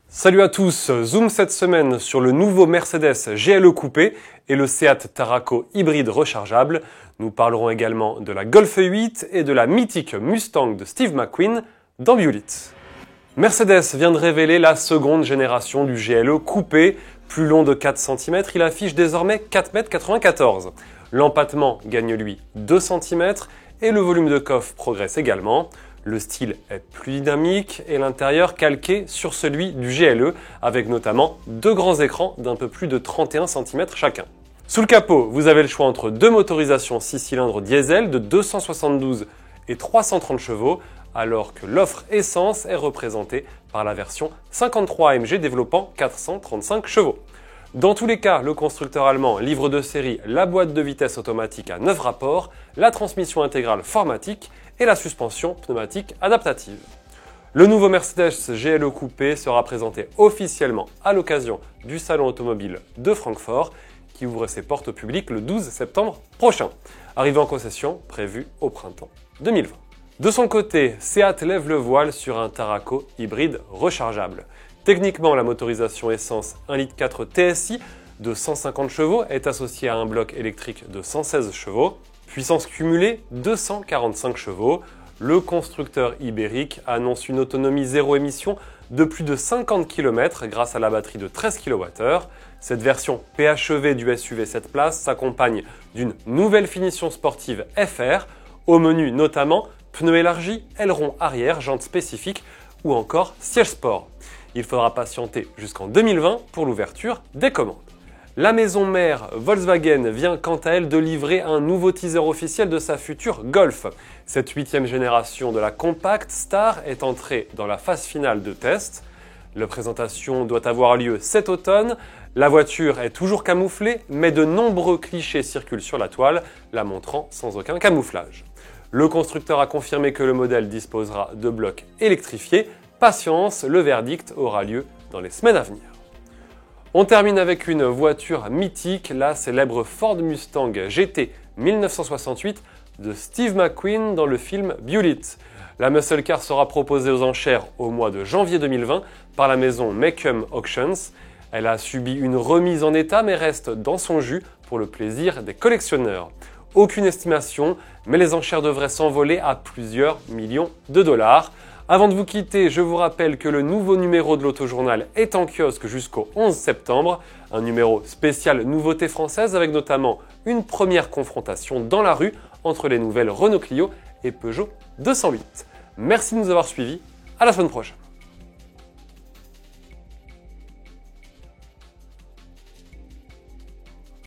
Salut à tous, zoom cette semaine sur le nouveau Mercedes GLE Coupé et le Seat Tarraco hybride rechargeable. Nous parlerons également de la Golf 8 et de la mythique Mustang de Steve McQueen dans Bullitt. Mercedes vient de révéler la seconde génération du GLE Coupé. Plus long de 4 cm, il affiche désormais 4,94 m. L'empattement gagne lui 2 cm et le volume de coffre progresse également. Le style est plus dynamique et l'intérieur calqué sur celui du GLE avec notamment deux grands écrans d'un peu plus de 31 cm chacun. Sous le capot, vous avez le choix entre deux motorisations 6 cylindres diesel de 272 et 330 chevaux alors que l'offre essence est représentée par la version 53 AMG développant 435 chevaux. Dans tous les cas, le constructeur allemand livre de série la boîte de vitesse automatique à 9 rapports, la transmission intégrale 4MATIC et la suspension pneumatique adaptative. Le nouveau Mercedes GLE Coupé sera présenté officiellement à l'occasion du Salon automobile de Francfort qui ouvre ses portes au public le 12 septembre prochain. Arrivée en concession prévue au printemps 2020. De son côté, Seat lève le voile sur un Tarraco hybride rechargeable. Techniquement, la motorisation essence 1,4 litre TSI de 150 chevaux est associée à un bloc électrique de 116 chevaux. Puissance cumulée 245 chevaux. Le constructeur ibérique annonce une autonomie zéro émission de plus de 50 km grâce à la batterie de 13 kWh. Cette version PHEV du SUV 7 places s'accompagne d'une nouvelle finition sportive FR, au menu notamment pneus élargis, aileron arrière, jantes spécifiques ou encore siège sport. Il faudra patienter jusqu'en 2020 pour l'ouverture des commandes. La maison mère Volkswagen vient quant à elle de livrer un nouveau teaser officiel de sa future Golf. Cette 8e génération de la Compact Star est entrée dans la phase finale de test. La présentation doit avoir lieu cet automne. La voiture est toujours camouflée, mais de nombreux clichés circulent sur la toile, la montrant sans aucun camouflage. Le constructeur a confirmé que le modèle disposera de blocs électrifiés. Patience, le verdict aura lieu dans les semaines à venir. On termine avec une voiture mythique, la célèbre Ford Mustang GT 1968 de Steve McQueen dans le film Bullitt. La muscle car sera proposée aux enchères au mois de janvier 2020 par la maison Mecum Auctions. Elle a subi une remise en état mais reste dans son jus pour le plaisir des collectionneurs. Aucune estimation, mais les enchères devraient s'envoler à plusieurs millions de dollars. Avant de vous quitter, je vous rappelle que le nouveau numéro de l'Autojournal est en kiosque jusqu'au 11 septembre. Un numéro spécial nouveauté française avec notamment une première confrontation dans la rue entre les nouvelles Renault Clio et Peugeot 208. Merci de nous avoir suivis, à la semaine prochaine.